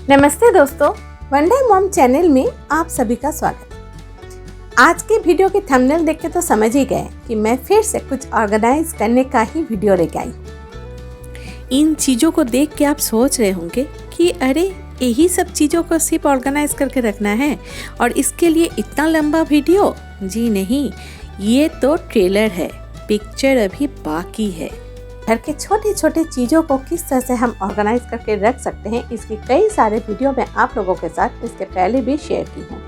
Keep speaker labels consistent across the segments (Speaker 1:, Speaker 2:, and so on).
Speaker 1: नमस्ते दोस्तों, wonder mom channel में आप सभी का स्वागत है। आज की वीडियो की थंबनेल देख के तो समझ ही गए कि मैं फिर से कुछ ऑर्गेनाइज करने का ही वीडियो लेके आई। इन चीज़ों को देख के आप सोच रहे होंगे कि अरे यही सब चीज़ों को सिर्फ ऑर्गेनाइज करके रखना है और इसके लिए इतना लंबा वीडियो। जी नहीं, ये तो ट्रेलर है, पिक्चर अभी बाकी है। घर के छोटे छोटे चीज़ों को किस तरह से हम ऑर्गेनाइज करके रख सकते हैं, इसकी कई सारे वीडियो मैं आप लोगों के साथ इसके पहले भी शेयर की हैं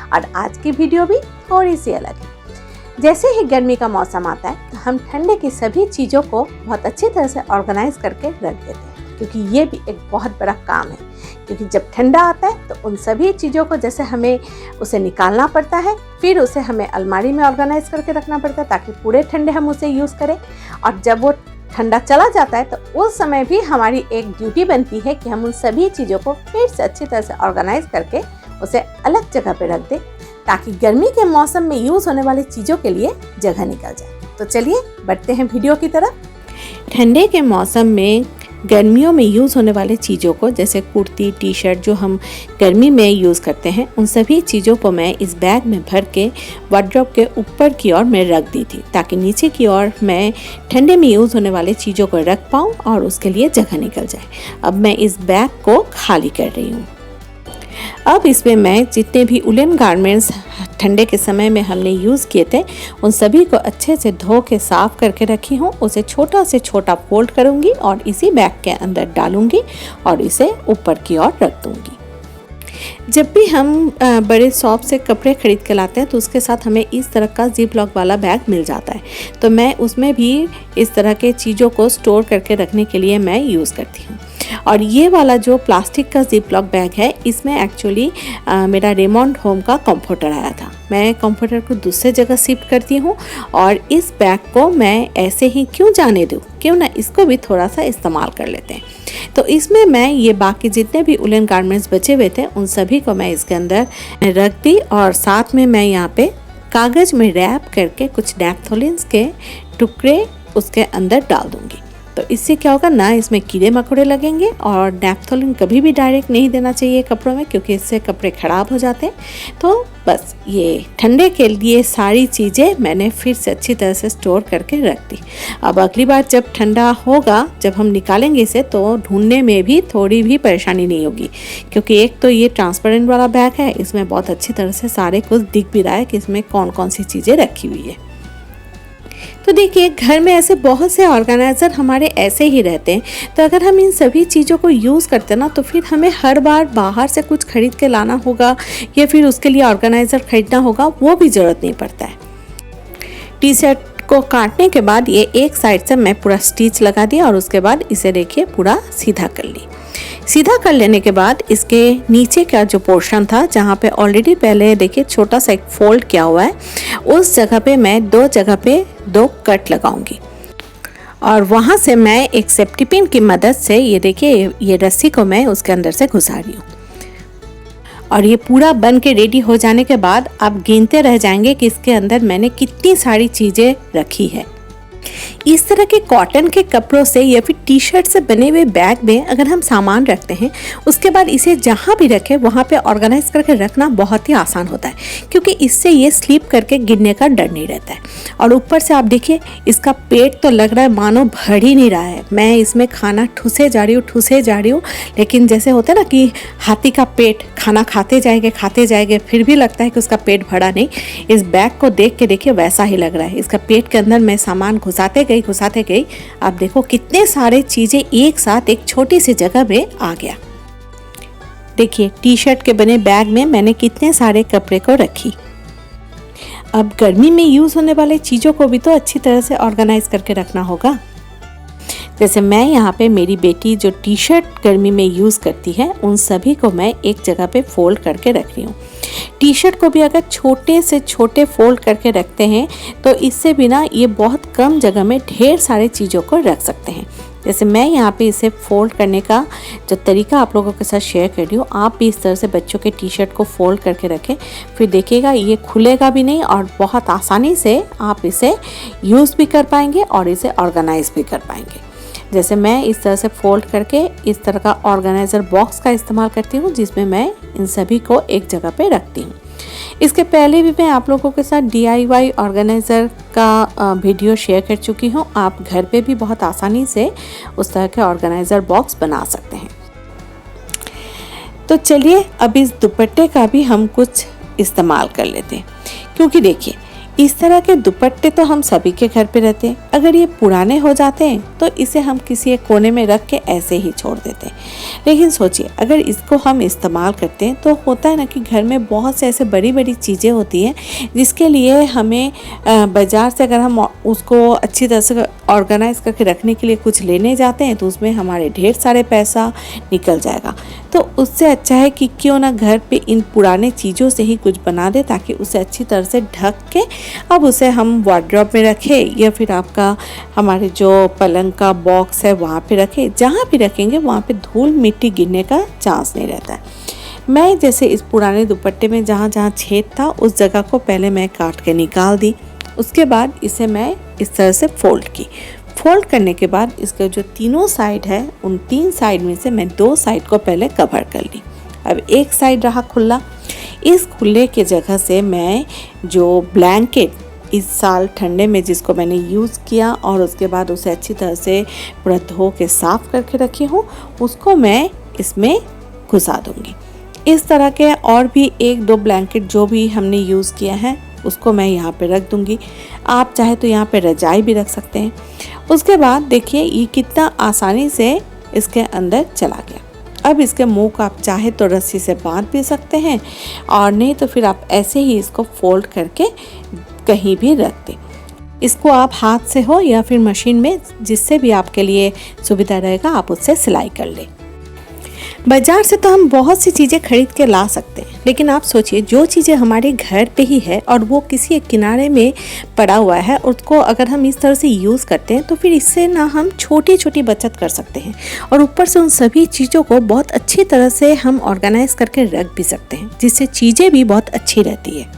Speaker 1: और आज की वीडियो भी थोड़ी सी अलग है। जैसे ही गर्मी का मौसम आता है तो हम ठंडे की सभी चीज़ों को बहुत अच्छी तरह से ऑर्गेनाइज करके रख देते हैं, क्योंकि ये भी एक बहुत बड़ा काम है। क्योंकि जब ठंडा आता है तो उन सभी चीज़ों को जैसे हमें उसे निकालना पड़ता है, फिर उसे हमें अलमारी में ऑर्गेनाइज करके रखना पड़ता है ताकि पूरे ठंडे हम उसे यूज़ करें। और जब वो ठंडा चला जाता है तो उस समय भी हमारी एक ड्यूटी बनती है कि हम उन सभी चीज़ों को फिर से अच्छी तरह से ऑर्गेनाइज करके उसे अलग जगह पे रख दें ताकि गर्मी के मौसम में यूज़ होने वाली चीज़ों के लिए जगह निकल जाए। तो चलिए बढ़ते हैं वीडियो की तरफ। ठंडे के मौसम में गर्मियों में यूज़ होने वाले चीज़ों को, जैसे कुर्ती, टी शर्ट जो हम गर्मी में यूज़ करते हैं, उन सभी चीज़ों को मैं इस बैग में भर के वार्डरोब के ऊपर की ओर मैं रख दी थी ताकि नीचे की ओर मैं ठंडे में यूज़ होने वाले चीज़ों को रख पाऊँ और उसके लिए जगह निकल जाए। अब मैं इस बैग को खाली कर रही हूँ। अब इसमें मैं जितने भी उलन गारमेंट्स ठंडे के समय में हमने यूज़ किए थे उन सभी को अच्छे से धो के साफ़ करके रखी हूँ। उसे छोटा से छोटा फोल्ड करूँगी और इसी बैग के अंदर डालूँगी और इसे ऊपर की ओर रख दूँगी। जब भी हम बड़े शॉप से कपड़े खरीद के लाते हैं तो उसके साथ हमें इस तरह का जिप लॉक वाला बैग मिल जाता है, तो मैं उसमें भी इस तरह के चीज़ों को स्टोर करके रखने के लिए मैं यूज़ करती हूँ। और ये वाला जो प्लास्टिक का जिप लॉक बैग है, इसमें एक्चुअली मेरा रेमंड होम का कंफर्टर आया था। मैं कंफर्टर को दूसरे जगह शिफ्ट करती हूँ और इस बैग को मैं ऐसे ही क्यों जाने दूँ, क्यों ना इसको भी थोड़ा सा इस्तेमाल कर लेते हैं। तो इसमें मैं ये बाकी जितने भी उलन गारमेंट्स बचे हुए थे उन सभी को मैं इसके अंदर रख दी और साथ में मैं यहाँ पे कागज़ में रैप करके कुछ नैपथोलिन्स के टुकड़े उसके अंदर डाल दूँगी। तो इससे क्या होगा ना, इसमें कीड़े मकोड़े लगेंगे और नैपथोलिन कभी भी डायरेक्ट नहीं देना चाहिए कपड़ों में, क्योंकि इससे कपड़े ख़राब हो जाते हैं। तो बस ये ठंडे के लिए सारी चीज़ें मैंने फिर से अच्छी तरह से स्टोर करके रख दी। अब अगली बार जब ठंडा होगा, जब हम निकालेंगे इसे, तो ढूंढने में भी थोड़ी भी परेशानी नहीं होगी, क्योंकि एक तो ये ट्रांसपेरेंट वाला बैग है, इसमें बहुत अच्छी तरह से सारे कुछ दिख भी रहा है कि इसमें कौन कौन सी चीज़ें रखी हुई है। तो देखिए, घर में ऐसे बहुत से ऑर्गेनाइज़र हमारे ऐसे ही रहते हैं, तो अगर हम इन सभी चीज़ों को यूज़ करते हैं ना, तो फिर हमें हर बार बाहर से कुछ खरीद के लाना होगा या फिर उसके लिए ऑर्गेनाइज़र खरीदना होगा, वो भी ज़रूरत नहीं पड़ता है। टी शर्ट को काटने के बाद ये एक साइड से मैं पूरा स्टिच लगा दिया और उसके बाद इसे देखिए पूरा सीधा कर ली। सीधा कर लेने के बाद इसके नीचे का जो पोर्शन था, जहाँ पे ऑलरेडी पहले देखिए छोटा सा एक फोल्ड किया हुआ है, उस जगह पे मैं दो जगह पे 2 कट लगाऊंगी और वहाँ से मैं एक सेफ्टी पिन की मदद से ये देखिए ये रस्सी को मैं उसके अंदर से घुसा रही हूँ। और ये पूरा बन के रेडी हो जाने के बाद आप गिनते रह जाएंगे कि इसके अंदर मैंने कितनी सारी चीज़ें रखी है। इस तरह के कॉटन के कपड़ों से या फिर टी शर्ट से बने हुए बैग में अगर हम सामान रखते हैं, उसके बाद इसे जहाँ भी रखें वहाँ पे ऑर्गेनाइज करके रखना बहुत ही आसान होता है, क्योंकि इससे ये स्लिप करके गिरने का डर नहीं रहता है। और ऊपर से आप देखिए, इसका पेट तो लग रहा है मानो भर ही नहीं रहा है। मैं इसमें खाना ठूसे जा रही हूँ, लेकिन जैसे होता है ना कि हाथी का पेट, खाना खाते जाएंगे फिर भी लगता है कि उसका पेट भरा नहीं। इस बैग को देख के देखिए वैसा ही लग रहा है। इसका पेट के अंदर मैं सामान घुसाते गई। आप देखो कितने सारे चीजें एक साथ एक छोटी सी जगह में आ गया। देखिए टी शर्ट के बने बैग में मैंने कितने सारे कपड़े को रखी। अब गर्मी में यूज होने वाले चीजों को भी तो अच्छी तरह से ऑर्गेनाइज करके रखना होगा। जैसे मैं यहाँ पे मेरी बेटी जो टी शर्ट गर्मी में यूज़ करती है, उन सभी को मैं एक जगह पे फोल्ड करके रख रही हूँ। टी शर्ट को भी अगर छोटे से छोटे फोल्ड करके रखते हैं तो इससे भी ना ये बहुत कम जगह में ढेर सारी चीज़ों को रख सकते हैं। जैसे मैं यहाँ पे इसे फोल्ड करने का जो तरीका आप लोगों के साथ शेयर कर रही हूँ, आप भी इस तरह से बच्चों के टी शर्ट को फोल्ड करके रखें, फिर देखिएगा ये खुलेगा भी नहीं और बहुत आसानी से आप इसे यूज़ भी कर पाएंगे और इसे ऑर्गेनाइज भी कर पाएंगे। जैसे मैं इस तरह से फोल्ड करके इस तरह का ऑर्गेनाइज़र बॉक्स का इस्तेमाल करती हूँ, जिसमें मैं इन सभी को एक जगह पे रखती हूँ। इसके पहले भी मैं आप लोगों के साथ DIY ऑर्गेनाइज़र का वीडियो शेयर कर चुकी हूँ। आप घर पे भी बहुत आसानी से उस तरह के ऑर्गेनाइज़र बॉक्स बना सकते हैं। तो चलिए अब इस दुपट्टे का भी हम कुछ इस्तेमाल कर लेते हैं, क्योंकि देखिए इस तरह के दुपट्टे तो हम सभी के घर पे रहते हैं। अगर ये पुराने हो जाते हैं तो इसे हम किसी एक कोने में रख के ऐसे ही छोड़ देते हैं। लेकिन सोचिए अगर इसको हम इस्तेमाल करते हैं तो होता है ना कि घर में बहुत से ऐसे बड़ी बड़ी चीज़ें होती हैं जिसके लिए हमें बाज़ार से अगर हम उसको अच्छी तरह से ऑर्गेनाइज करके रखने के लिए कुछ लेने जाते हैं तो उसमें हमारे ढेर सारे पैसा निकल जाएगा। तो उससे अच्छा है कि क्यों ना घर पे इन पुराने चीज़ों से ही कुछ बना दे, ताकि उसे अच्छी तरह से ढक के अब उसे हम वार्डरोब में रखें या फिर आपका हमारे जो पलंग का बॉक्स है वहाँ पे रखें। जहाँ भी रखेंगे वहाँ पे धूल मिट्टी गिरने का चांस नहीं रहता है। मैं जैसे इस पुराने दुपट्टे में जहाँ जहाँ छेद था उस जगह को पहले मैं काट के निकाल दी। उसके बाद इसे मैं इस तरह से फोल्ड की। फोल्ड करने के बाद इसके जो तीनों साइड है उन 3 साइड में से मैं 2 साइड को पहले कवर कर ली। अब एक साइड रहा खुला। इस खुले के जगह से मैं जो ब्लैंकेट इस साल ठंडे में जिसको मैंने यूज़ किया और उसके बाद उसे अच्छी तरह से पूरा धो के साफ़ करके रखी हूँ, उसको मैं इसमें घुसा दूँगी। इस तरह के और भी 1-2 ब्लैंकेट जो भी हमने यूज़ किया है उसको मैं यहाँ पे रख दूँगी। आप चाहे तो यहाँ पे रजाई भी रख सकते हैं। उसके बाद देखिए ये कितना आसानी से इसके अंदर चला गया। अब इसके मुंह को आप चाहे तो रस्सी से बांध भी सकते हैं और नहीं तो फिर आप ऐसे ही इसको फोल्ड करके कहीं भी रख दें। इसको आप हाथ से हो या फिर मशीन में, जिससे भी आपके लिए सुविधा रहेगा, आप उससे सिलाई कर लें। बाज़ार से तो हम बहुत सी चीज़ें खरीद के ला सकते हैं, लेकिन आप सोचिए जो चीज़ें हमारे घर पे ही है और वो किसी एक किनारे में पड़ा हुआ है, उसको अगर हम इस तरह से यूज़ करते हैं तो फिर इससे ना हम छोटी छोटी बचत कर सकते हैं और ऊपर से उन सभी चीज़ों को बहुत अच्छी तरह से हम ऑर्गेनाइज करके रख भी सकते हैं, जिससे चीज़ें भी बहुत अच्छी रहती है।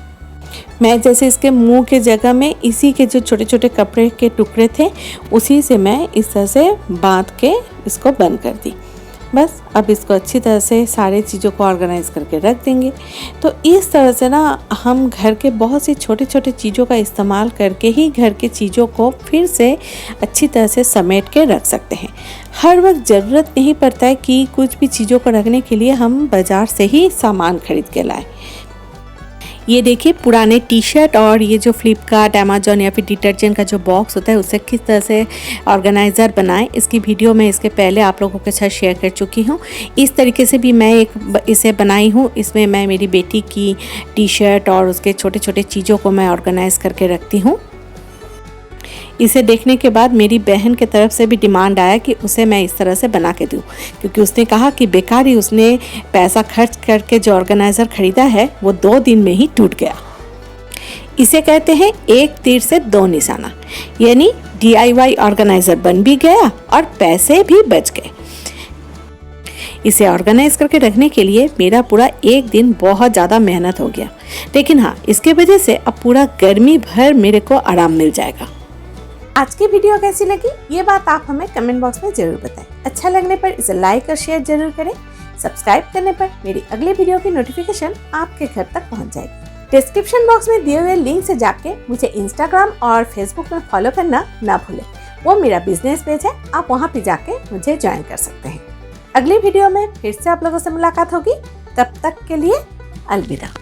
Speaker 1: मैं जैसे इसके मुंह के जगह में इसी के जो छोटे छोटे कपड़े के टुकड़े थे उसी से मैं इस तरह से बांध के इसको बंद कर दी। बस अब इसको अच्छी तरह से सारे चीज़ों को ऑर्गेनाइज करके रख देंगे। तो इस तरह से ना हम घर के बहुत सी छोटे छोटे चीज़ों का इस्तेमाल करके ही घर के चीज़ों को फिर से अच्छी तरह से समेट के रख सकते हैं। हर वक्त ज़रूरत नहीं पड़ता है कि कुछ भी चीज़ों को रखने के लिए हम बाज़ार से ही सामान खरीद के लाएं। ये देखिए पुराने टी-शर्ट और ये जो फ्लिपकार्ट, अमेजोन या फिर डिटर्जेंट का जो बॉक्स होता है उससे किस तरह से ऑर्गेनाइज़र बनाएं, इसकी वीडियो मैं इसके पहले आप लोगों के साथ शेयर कर चुकी हूँ। इस तरीके से भी मैं इसे बनाई हूँ। इसमें मैं मेरी बेटी की टी-शर्ट और उसके छोटे छोटे चीज़ों को मैं ऑर्गेनाइज़ करके रखती हूँ। इसे देखने के बाद मेरी बहन की तरफ से भी डिमांड आया कि उसे मैं इस तरह से बना के दूँ, क्योंकि उसने कहा कि बेकार ही उसने पैसा खर्च करके जो ऑर्गेनाइज़र ख़रीदा है वो 2 दिन में ही टूट गया। इसे कहते हैं एक तीर से 2 निशाना, यानी DIY ऑर्गेनाइज़र बन भी गया और पैसे भी बच गए। इसे ऑर्गेनाइज करके रखने के लिए मेरा पूरा एक दिन बहुत ज़्यादा मेहनत हो गया, लेकिन हाँ, इसके वजह से अब पूरा गर्मी भर मेरे को आराम मिल जाएगा। आज की वीडियो कैसी लगी ये बात आप हमें कमेंट बॉक्स में जरूर बताएं। अच्छा लगने पर इसे लाइक और शेयर जरूर करें। सब्सक्राइब करने पर मेरी अगली वीडियो की नोटिफिकेशन आपके घर तक पहुंच जाएगी। डिस्क्रिप्शन बॉक्स में दिए हुए लिंक से जाके मुझे इंस्टाग्राम और फेसबुक में फॉलो करना ना भूलें। वो मेरा बिजनेस पेज है, आप वहाँ पे जाके मुझे ज्वाइन कर सकते हैं। अगली वीडियो में फिर से आप लोगों से मुलाकात होगी। तब तक के लिए अलविदा।